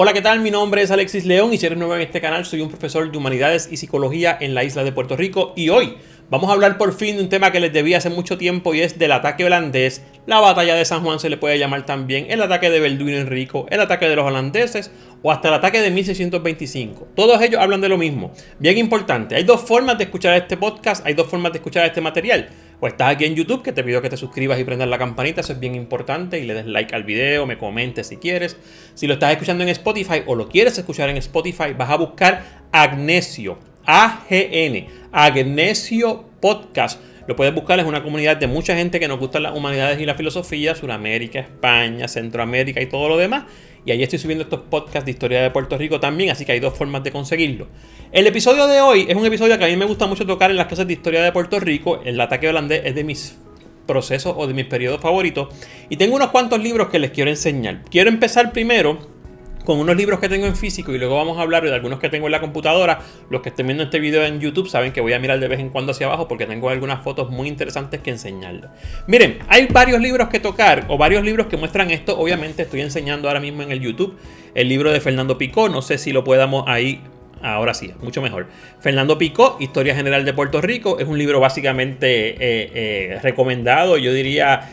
Hola, ¿qué tal? Mi nombre es Alexis León y si eres nuevo en este canal, soy un profesor de Humanidades y Psicología en la isla de Puerto Rico. Y hoy vamos a hablar por fin de un tema que les debía hace mucho tiempo y es del ataque holandés, la batalla de San Juan se le puede llamar también, el ataque de Balduino Enrico, el ataque de los holandeses o hasta el ataque de 1625. Todos ellos hablan de lo mismo. Bien importante, hay dos formas de escuchar este podcast, hay dos formas de escuchar este material. O estás aquí en YouTube, que te pido que te suscribas y prendas la campanita, eso es bien importante, y le des like al video, me comentes si quieres. Si lo estás escuchando en Spotify o lo quieres escuchar en Spotify, vas a buscar Agnesio, A-G-N, Agnesio Podcast. Lo puedes buscar, es una comunidad de mucha gente que nos gustan las humanidades y la filosofía, Sudamérica, España, Centroamérica y todo lo demás. Y ahí estoy subiendo estos podcasts de historia de Puerto Rico también, así que hay dos formas de conseguirlo. El episodio de hoy es un episodio que a mí me gusta mucho tocar en las clases de historia de Puerto Rico. El ataque holandés es de mis procesos o de mis periodos favoritos. Y tengo unos cuantos libros que les quiero enseñar. Quiero empezar primero con unos libros que tengo en físico y luego vamos a hablar de algunos que tengo en la computadora. Los que estén viendo este video en YouTube saben que voy a mirar de vez en cuando hacia abajo porque tengo algunas fotos muy interesantes que enseñarles. Miren, hay varios libros que tocar o varios libros que muestran esto. Obviamente estoy enseñando ahora mismo en el YouTube el libro de Fernando Picó. No sé si lo podamos ahí. Ahora sí, mucho mejor. Fernando Picó, Historia General de Puerto Rico. Es un libro básicamente recomendado, yo diría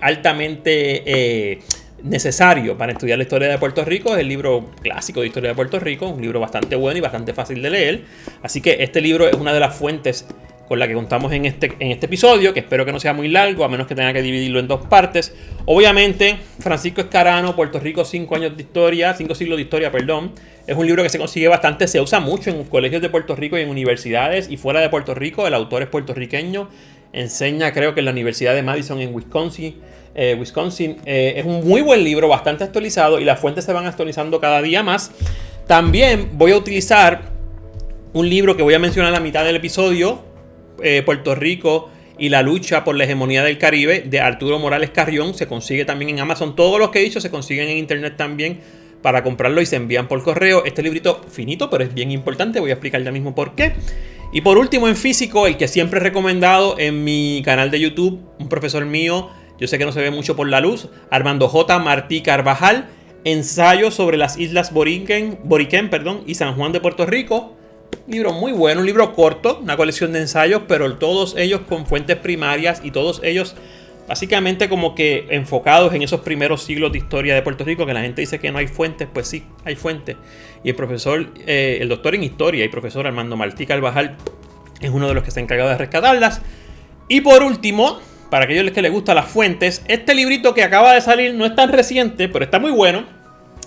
altamente necesario para estudiar la historia de Puerto Rico. Es el libro clásico de historia de Puerto Rico, un libro bastante bueno y bastante fácil de leer. Así que este libro es una de las fuentes con la que contamos en este episodio, que espero que no sea muy largo, a menos que tenga que dividirlo en dos partes. Obviamente, Francisco Escarano, Puerto Rico, 5 siglos de historia, perdón. Es un libro que se consigue bastante, se usa mucho en colegios de Puerto Rico y en universidades y fuera de Puerto Rico. El autor es puertorriqueño, enseña creo que en la Universidad de Madison en Wisconsin. Es un muy buen libro, bastante actualizado y las fuentes se van actualizando cada día más. También voy a utilizar un libro que voy a mencionar a la mitad del episodio, Puerto Rico y la lucha por la hegemonía del Caribe, de Arturo Morales Carrión. Se consigue también en Amazon. Todos los que he dicho se consiguen en internet también para comprarlo y se envían por correo. Este librito finito, pero es bien importante, voy a explicar ya mismo por qué. Y por último, en físico, el que siempre he recomendado en mi canal de YouTube, un profesor mío, yo sé que no se ve mucho por la luz, Armando J. Martí Carvajal, Ensayo sobre las Islas Boriquén, y San Juan de Puerto Rico. Un libro muy bueno, un libro corto, una colección de ensayos, pero todos ellos con fuentes primarias y todos ellos básicamente como que enfocados en esos primeros siglos de historia de Puerto Rico, que la gente dice que no hay fuentes, pues sí, hay fuentes. Y el profesor, el doctor en historia y profesor Armando Martí Carvajal es uno de los que se ha encargado de rescatarlas. Y por último, para aquellos que les gustan las fuentes, este librito que acaba de salir no es tan reciente, pero está muy bueno.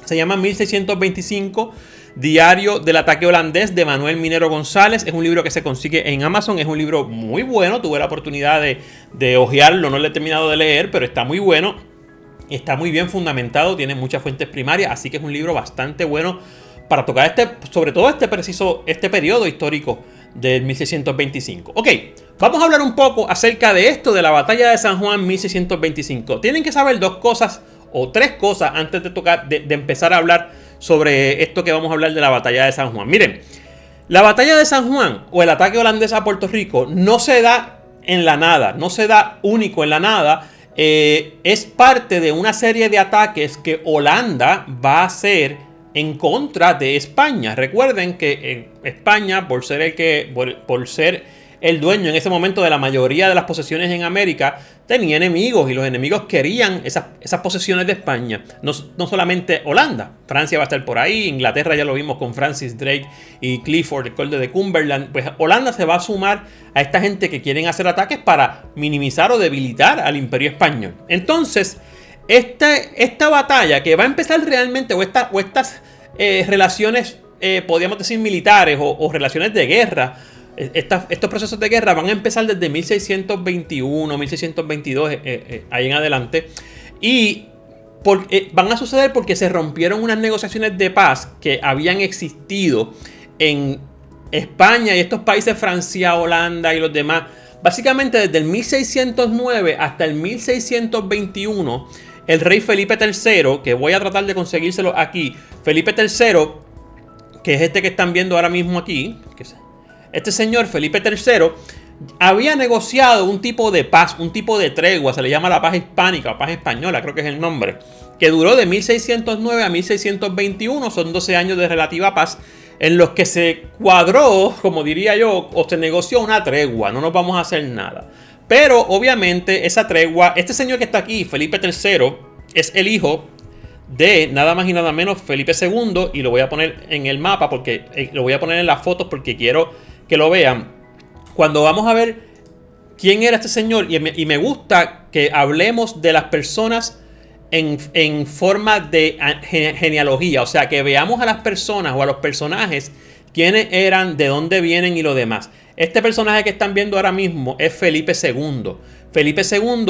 Se llama 1625, Diario del Ataque Holandés, de Manuel Minero González. Es un libro que se consigue en Amazon. Es un libro muy bueno. Tuve la oportunidad de hojearlo. No lo he terminado de leer, pero está muy bueno. Está muy bien fundamentado. Tiene muchas fuentes primarias. Así que es un libro bastante bueno para tocar sobre todo este periodo histórico del 1625. Ok, vamos a hablar un poco acerca de esto, de la batalla de San Juan 1625. Tienen que saber dos cosas o tres cosas antes de empezar a hablar sobre esto que vamos a hablar de la batalla de San Juan. Miren, la batalla de San Juan o el ataque holandés a Puerto Rico no se da en la nada, no se da único en la nada. Es parte de una serie de ataques que Holanda va a hacer en contra de España. Recuerden que España, por ser el dueño en ese momento de la mayoría de las posesiones en América, tenía enemigos y los enemigos querían esas posesiones de España. No solamente Holanda, Francia va a estar por ahí, Inglaterra ya lo vimos con Francis Drake y Clifford, el conde de Cumberland. Pues Holanda se va a sumar a esta gente que quieren hacer ataques para minimizar o debilitar al Imperio Español. Entonces, esta batalla que va a empezar realmente, o estas relaciones, podríamos decir militares o relaciones de guerra, estos procesos de guerra van a empezar desde 1621, 1622, ahí en adelante. Y van a suceder porque se rompieron unas negociaciones de paz que habían existido en España y estos países, Francia, Holanda y los demás. Básicamente desde el 1609 hasta el 1621, el rey Felipe III, que voy a tratar de conseguírselo aquí, Felipe III, que es este que están viendo ahora mismo aquí, este señor Felipe III había negociado un tipo de paz, un tipo de tregua, se le llama la paz hispánica o paz española, creo que es el nombre, que duró de 1609 a 1621, son 12 años de relativa paz, en los que se cuadró, como diría yo, o se negoció una tregua, no nos vamos a hacer nada. Pero obviamente esa tregua, este señor que está aquí, Felipe III, es el hijo de nada más y nada menos Felipe II, y lo voy a poner en el mapa, porque lo voy a poner en las fotos porque quiero que lo vean. Cuando vamos a ver quién era este señor, y me gusta que hablemos de las personas en forma de genealogía, o sea, que veamos a las personas o a los personajes, quiénes eran, de dónde vienen y lo demás. Este personaje que están viendo ahora mismo es Felipe II. Felipe II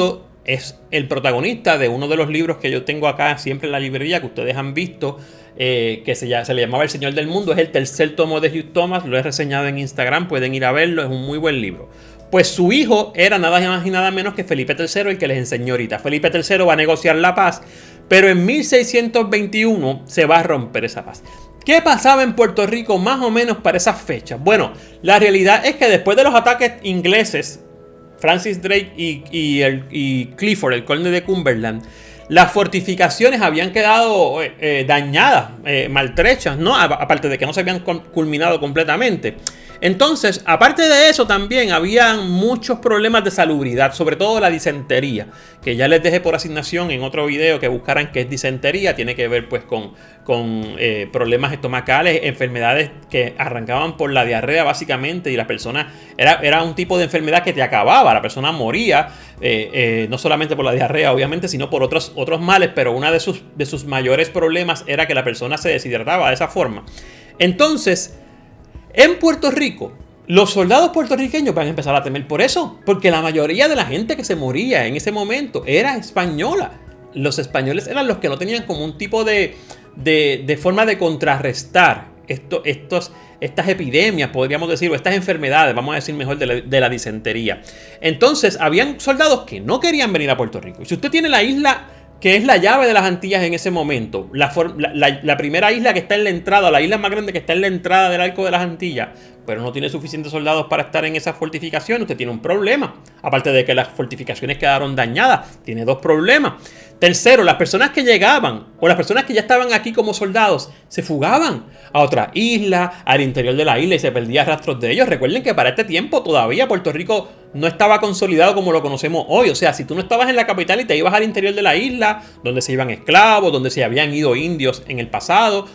es el protagonista de uno de los libros que yo tengo acá siempre en la librería, que ustedes han visto, que se le llamaba El Señor del Mundo. Es el tercer tomo de Hugh Thomas, lo he reseñado en Instagram, pueden ir a verlo, es un muy buen libro. Pues su hijo era nada más y nada menos que Felipe III, el que les enseñó ahorita. Felipe III va a negociar la paz, pero en 1621 se va a romper esa paz. ¿Qué pasaba en Puerto Rico más o menos para esas fechas? Bueno, la realidad es que después de los ataques ingleses, Francis Drake y Clifford, el conde de Cumberland, las fortificaciones habían quedado dañadas, maltrechas, ¿no? Aparte de que no se habían culminado completamente. Entonces, aparte de eso, también había muchos problemas de salubridad, sobre todo la disentería, que ya les dejé por asignación en otro video que buscaran qué es disentería. Tiene que ver pues con problemas estomacales, enfermedades que arrancaban por la diarrea básicamente, y la persona era un tipo de enfermedad que te acababa, la persona moría, no solamente por la diarrea obviamente, sino por otros males, pero uno de sus mayores problemas era que la persona se deshidrataba de esa forma. Entonces, en Puerto Rico, los soldados puertorriqueños van a empezar a temer por eso, porque la mayoría de la gente que se moría en ese momento era española. Los españoles eran los que no tenían como un tipo de forma de contrarrestar estas epidemias, podríamos decir, o estas enfermedades, vamos a decir mejor, de la disentería. Entonces, habían soldados que no querían venir a Puerto Rico. Y si usted tiene la isla que es la llave de las Antillas en ese momento, la primera isla que está en la entrada, la isla más grande que está en la entrada del arco de las Antillas, pero no tiene suficientes soldados para estar en esa fortificación, usted tiene un problema. Aparte de que las fortificaciones quedaron dañadas, tiene dos problemas. Tercero, las personas que llegaban, o las personas que ya estaban aquí como soldados, se fugaban a otra isla, al interior de la isla, y se perdían rastros de ellos. Recuerden que para este tiempo todavía Puerto Rico no estaba consolidado como lo conocemos hoy. O sea, si tú no estabas en la capital y te ibas al interior de la isla, donde se iban esclavos, donde se habían ido indios en el pasado,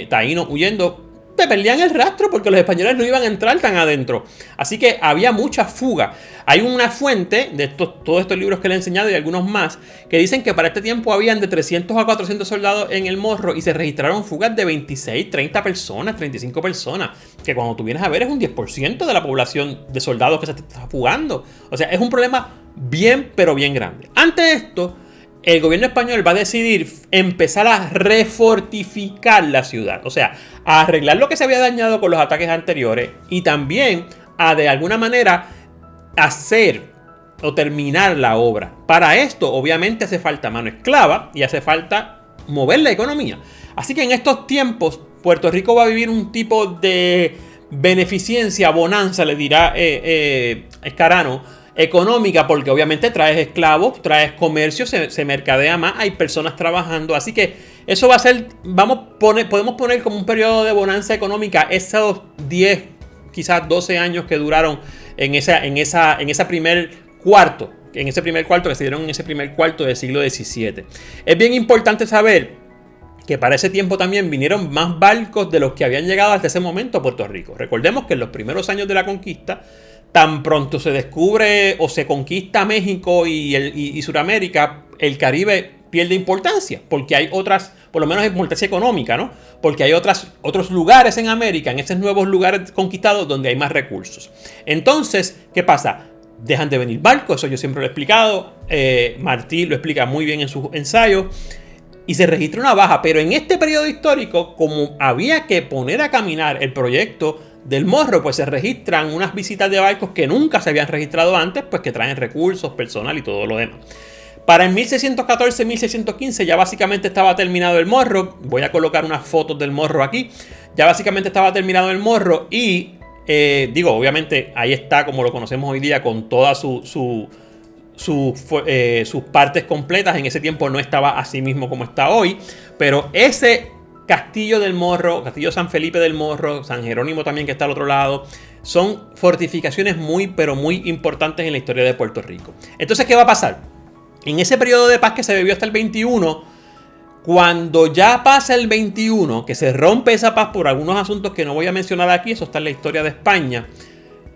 taínos huyendo, te perdían el rastro porque los españoles no iban a entrar tan adentro. Así que había mucha fuga. Hay una fuente de todos estos libros que le he enseñado y algunos más que dicen que para este tiempo habían de 300 a 400 soldados en el Morro y se registraron fugas de 26, 30 personas, 35 personas, que cuando tú vienes a ver es un 10% de la población de soldados que se está fugando. O sea, es un problema bien, pero bien grande. Ante esto, el gobierno español va a decidir empezar a refortificar la ciudad. O sea, a arreglar lo que se había dañado con los ataques anteriores y también a de alguna manera hacer o terminar la obra. Para esto obviamente hace falta mano esclava y hace falta mover la economía. Así que en estos tiempos Puerto Rico va a vivir un tipo de beneficencia, bonanza, le dirá Escarano, económica, porque obviamente traes esclavos, traes comercio, se mercadea más, hay personas trabajando, así que eso va a ser, podemos poner como un periodo de bonanza económica esos 10, quizás 12 años que duraron en ese primer cuarto que se dieron en ese primer cuarto del siglo XVII. Es bien importante saber que para ese tiempo también vinieron más barcos de los que habían llegado hasta ese momento a Puerto Rico. Recordemos que en los primeros años de la conquista, tan pronto se descubre o se conquista México y Sudamérica, el Caribe pierde importancia, porque hay otras, por lo menos importancia económica, ¿no? Porque hay otros lugares en América, en esos nuevos lugares conquistados donde hay más recursos. Entonces, ¿qué pasa? Dejan de venir barcos, eso yo siempre lo he explicado, Martí lo explica muy bien en sus ensayos, y se registra una baja, pero en este periodo histórico, como había que poner a caminar el proyecto del Morro, pues se registran unas visitas de barcos que nunca se habían registrado antes, pues que traen recursos, personal y todo lo demás. Para el 1614-1615 ya básicamente estaba terminado el Morro. Voy a colocar unas fotos del Morro aquí. Ya básicamente estaba terminado el Morro y Digo, obviamente ahí está como lo conocemos hoy día con todas sus partes completas. En ese tiempo no estaba así mismo como está hoy, pero ese Castillo del Morro, Castillo San Felipe del Morro, San Jerónimo también que está al otro lado, son fortificaciones muy pero muy importantes en la historia de Puerto Rico. Entonces, ¿qué va a pasar? En ese periodo de paz que se vivió hasta el 21, cuando ya pasa el 21, que se rompe esa paz por algunos asuntos que no voy a mencionar aquí, eso está en la historia de España,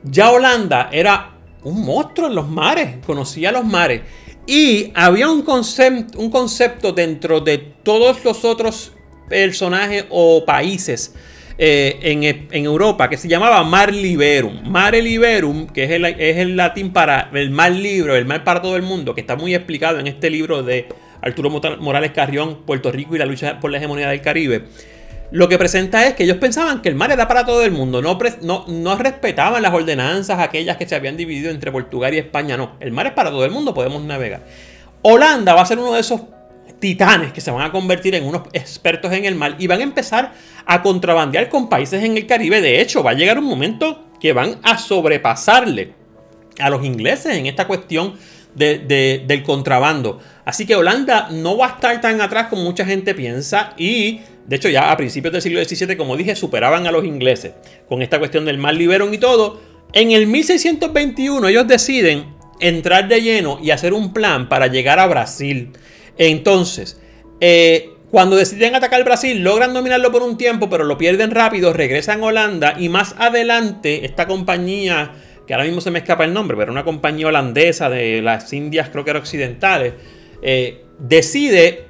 ya Holanda era un monstruo en los mares, conocía los mares. Y había un concepto dentro de todos los otros personajes o países en Europa que se llamaba Mar Liberum. Mare Liberum, que es el latín para el mar libre, el mar para todo el mundo, que está muy explicado en este libro de Arturo Morales Carrión, Puerto Rico y la lucha por la hegemonía del Caribe. Lo que presenta es que ellos pensaban que el mar era para todo el mundo, no respetaban las ordenanzas aquellas que se habían dividido entre Portugal y España. No, el mar es para todo el mundo, podemos navegar. Holanda va a ser uno de esos titanes que se van a convertir en unos expertos en el mar y van a empezar a contrabandear con países en el Caribe. De hecho, va a llegar un momento que van a sobrepasarle a los ingleses en esta cuestión del contrabando. Así que Holanda no va a estar tan atrás como mucha gente piensa, y de hecho ya a principios del siglo XVII, como dije, superaban a los ingleses con esta cuestión del Mar Liberum y todo. En el 1621 ellos deciden entrar de lleno y hacer un plan para llegar a Brasil. Entonces, cuando deciden atacar Brasil, logran dominarlo por un tiempo, pero lo pierden rápido, regresan a Holanda y más adelante esta compañía, que ahora mismo se me escapa el nombre, pero una compañía holandesa de las Indias, creo que era occidentales, decide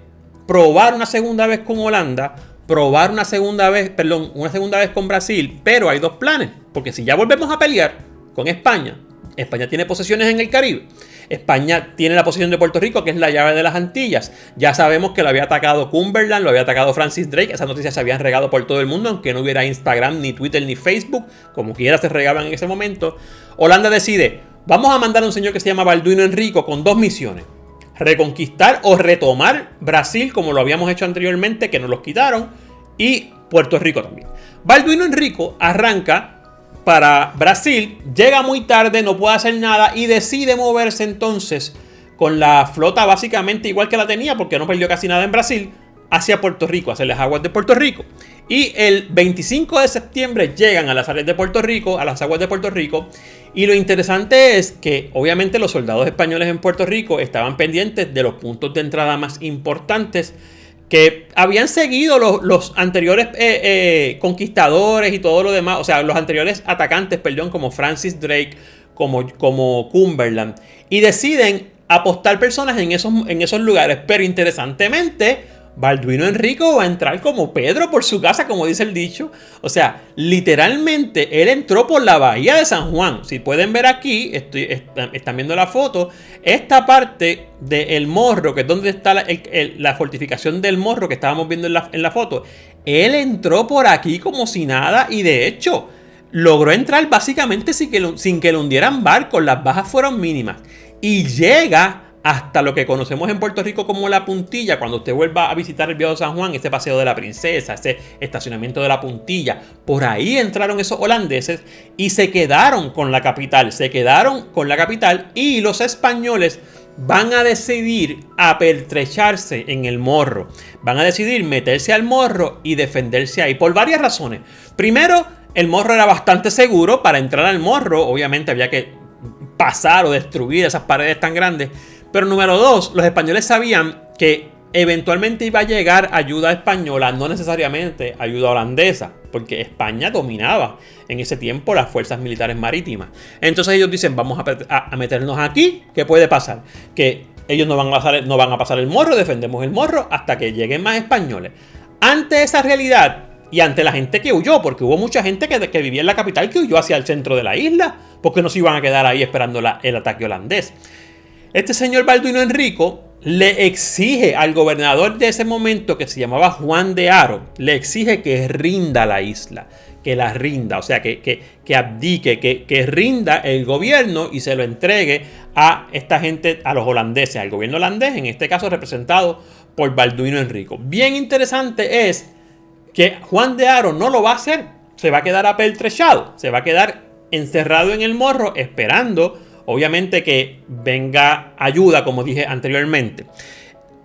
probar una segunda vez con Holanda, una segunda vez con Brasil, pero hay dos planes, porque si ya volvemos a pelear con España, España tiene posesiones en el Caribe, España tiene la posesión de Puerto Rico, que es la llave de las Antillas. Ya sabemos que lo había atacado Cumberland, lo había atacado Francis Drake. Esas noticias se habían regado por todo el mundo, aunque no hubiera Instagram, ni Twitter, ni Facebook. Como quiera se regaban en ese momento. Holanda decide, vamos a mandar a un señor que se llama Balduino Enrico con dos misiones. Reconquistar o retomar Brasil, como lo habíamos hecho anteriormente, que nos los quitaron. Y Puerto Rico también. Balduino Enrico arranca para Brasil, llega muy tarde, no puede hacer nada y decide moverse entonces con la flota básicamente igual que la tenía, porque no perdió casi nada en Brasil, hacia Puerto Rico, hacia las aguas de Puerto Rico. Y el 25 de septiembre llegan a las áreas de Puerto Rico, a las aguas de Puerto Rico. Y lo interesante es que obviamente los soldados españoles en Puerto Rico estaban pendientes de los puntos de entrada más importantes que habían seguido los anteriores conquistadores y todo lo demás, o sea, los anteriores atacantes, perdón, como Francis Drake, como Cumberland, y deciden apostar personas en esos lugares. Pero interesantemente, Balduino Enrico va a entrar como Pedro por su casa, como dice el dicho. O sea, literalmente él entró por la bahía de San Juan. Si pueden ver aquí, están viendo la foto, esta parte del Morro, que es donde está la fortificación del Morro que estábamos viendo en la foto. Él entró por aquí como si nada, y de hecho logró entrar básicamente sin que le hundieran barcos. Las bajas fueron mínimas y llega hasta lo que conocemos en Puerto Rico como La Puntilla. Cuando usted vuelva a visitar el Viejo San Juan, ese paseo de la Princesa, ese estacionamiento de La Puntilla, por ahí entraron esos holandeses y se quedaron con la capital. Y los españoles van a decidir apertrecharse en el Morro. Van a decidir meterse al Morro y defenderse ahí por varias razones. Primero, el Morro era bastante seguro. Para entrar al Morro, obviamente había que pasar o destruir esas paredes tan grandes. Pero número dos, los españoles sabían que eventualmente iba a llegar ayuda española, no necesariamente ayuda holandesa, porque España dominaba en ese tiempo las fuerzas militares marítimas. Entonces ellos dicen, vamos a meternos aquí, ¿qué puede pasar? Que ellos no van a pasar el Morro, defendemos el Morro hasta que lleguen más españoles. Ante esa realidad y ante la gente que huyó, porque hubo mucha gente que vivía en la capital que huyó hacia el centro de la isla, porque no se iban a quedar ahí esperando el ataque holandés. Este señor Balduino Enrico le exige al gobernador de ese momento, que se llamaba Juan de Haro, le exige que rinda la isla, que la rinda, o sea, que abdique, que rinda el gobierno y se lo entregue a esta gente, a los holandeses, al gobierno holandés, en este caso representado por Balduino Enrico. Bien interesante es que Juan de Haro no lo va a hacer. se va a quedar apertrechado, se va a quedar encerrado en el morro esperando, obviamente, que venga ayuda, como dije anteriormente.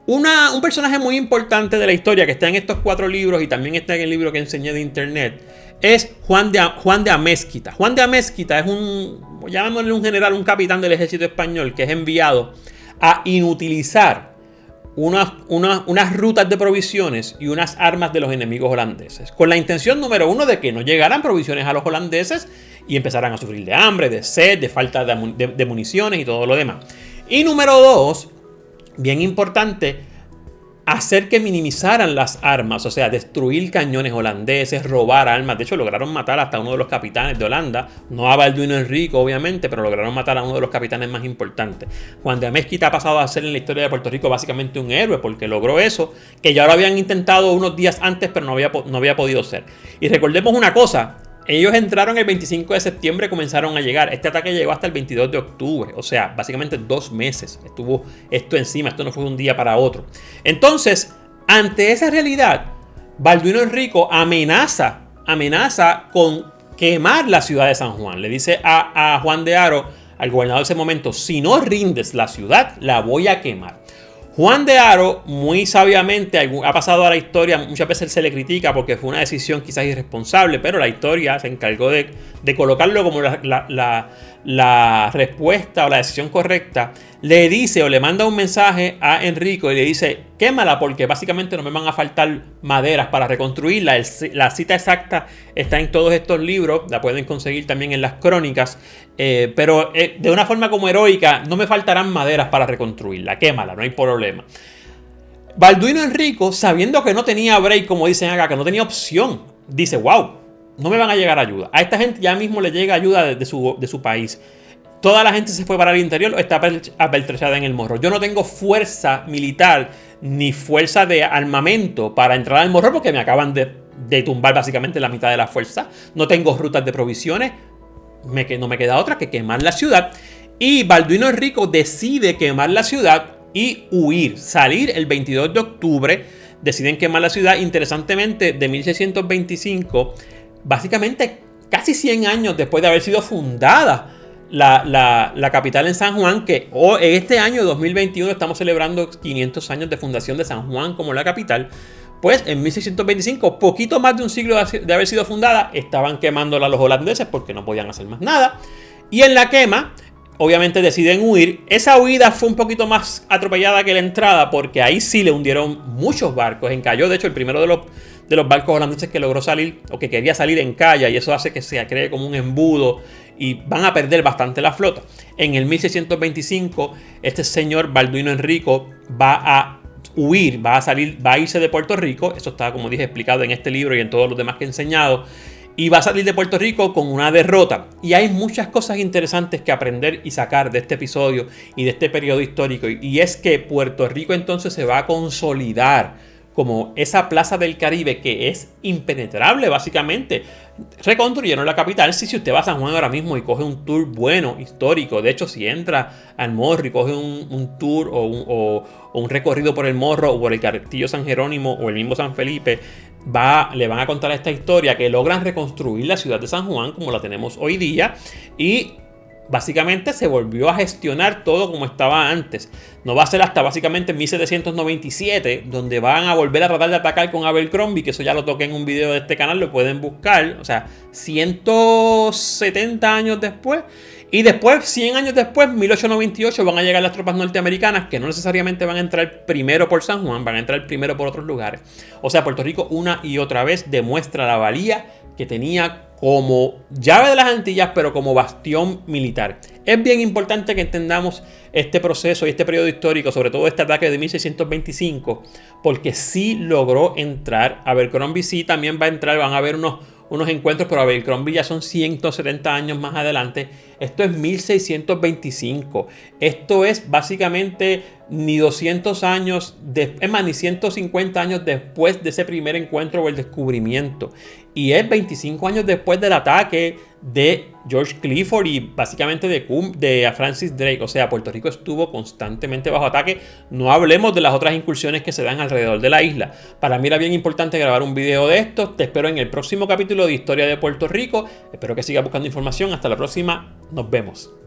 Un personaje muy importante de la historia que está en estos 4 libros y también está en el libro que enseñé de internet es Juan de Amezquita. Juan de Amezquita es llamémosle un general, un capitán del ejército español que es enviado a inutilizar unas rutas de provisiones y unas armas de los enemigos holandeses, con la intención número 1 de que no llegaran provisiones a los holandeses y empezaran a sufrir de hambre, de sed, de falta de municiones y todo lo demás. Y número 2, bien importante, hacer que minimizaran las armas, o sea, destruir cañones holandeses, robar armas. De hecho, lograron matar hasta uno de los capitanes de Holanda, no a Balduino Enrico, obviamente, pero lograron matar a uno de los capitanes más importantes. Juan de Amezquita ha pasado a ser en la historia de Puerto Rico básicamente un héroe, porque logró eso, que ya lo habían intentado unos días antes, pero no había podido ser. Y recordemos una cosa, ellos entraron el 25 de septiembre, comenzaron a llegar. Este ataque llegó hasta el 22 de octubre. O sea, básicamente 2 meses estuvo esto encima. Esto no fue de un día para otro. Entonces, ante esa realidad, Balduino Enrico amenaza con quemar la ciudad de San Juan. Le dice a Juan de Haro, al gobernador de ese momento, si no rindes la ciudad, la voy a quemar. Juan de Haro, muy sabiamente, ha pasado a la historia, muchas veces se le critica porque fue una decisión quizás irresponsable, pero la historia se encargó de colocarlo como la respuesta o la decisión correcta. Le dice o le manda un mensaje a Enrico y le dice, quémala porque básicamente no me van a faltar maderas para reconstruirla. La cita exacta está en todos estos libros, la pueden conseguir también en las crónicas, pero de una forma como heroica, no me faltarán maderas para reconstruirla, quémala, no hay problema. Balduino Enrico, sabiendo que no tenía break, como dicen acá, que no tenía opción, dice, wow, no me van a llegar ayuda. A esta gente ya mismo le llega ayuda de su país. Toda la gente se fue para el interior o está apertrechada en el morro. Yo no tengo fuerza militar ni fuerza de armamento para entrar al morro porque me acaban de tumbar básicamente la mitad de la fuerza. No tengo rutas de provisiones. No me queda otra que quemar la ciudad. Y Balduino Enrico decide quemar la ciudad y huir. Salir el 22 de octubre. Deciden quemar la ciudad. Interesantemente, de 1625, básicamente casi 100 años después de haber sido fundada la capital en San Juan, que este año 2021 estamos celebrando 500 años de fundación de San Juan como la capital. Pues en 1625, poquito más de un siglo de haber sido fundada, estaban quemándola los holandeses porque no podían hacer más nada. Y en la quema, obviamente deciden huir. Esa huida fue un poquito más atropellada que la entrada porque ahí sí le hundieron muchos barcos. Encalló, de hecho, el primero de los barcos holandeses que logró salir o que quería salir encalla, y eso hace que se cree como un embudo y van a perder bastante la flota. En el 1625, este señor Balduino Enrico va a huir, va a irse de Puerto Rico. Eso está, como dije, explicado en este libro y en todos los demás que he enseñado. Y va a salir de Puerto Rico con una derrota. Y hay muchas cosas interesantes que aprender y sacar de este episodio y de este periodo histórico. Y es que Puerto Rico entonces se va a consolidar como esa plaza del Caribe que es impenetrable básicamente. Reconstruyeron la capital. Si usted va a San Juan ahora mismo y coge un tour bueno, histórico, de hecho si entra al morro y coge un tour o un recorrido por el morro o por el Castillo San Jerónimo o el mismo San Felipe, le van a contar esta historia que logran reconstruir la ciudad de San Juan como la tenemos hoy día y básicamente se volvió a gestionar todo como estaba antes. No va a ser hasta básicamente 1797 donde van a volver a tratar de atacar con Abercrombie, que eso ya lo toqué en un video de este canal, lo pueden buscar. O sea, 170 años después. Y después, 100 años después, 1898, van a llegar las tropas norteamericanas que no necesariamente van a entrar primero por San Juan, van a entrar primero por otros lugares. O sea, Puerto Rico una y otra vez demuestra la valía que tenía como llave de las Antillas, pero como bastión militar. Es bien importante que entendamos este proceso y este periodo histórico, sobre todo este ataque de 1625, porque sí logró entrar. Abercrombie sí también va a entrar, van a haber unos encuentros, pero Abercrombie ya son 170 años más adelante. Esto es 1625. Esto es básicamente ni 200 años, es más, ni 150 años después de ese primer encuentro o el descubrimiento. Y es 25 años después del ataque de George Clifford y básicamente de Francis Drake. O sea, Puerto Rico estuvo constantemente bajo ataque. No hablemos de las otras incursiones que se dan alrededor de la isla. Para mí era bien importante grabar un video de esto. Te espero en el próximo capítulo de Historia de Puerto Rico. Espero que sigas buscando información. Hasta la próxima. Nos vemos.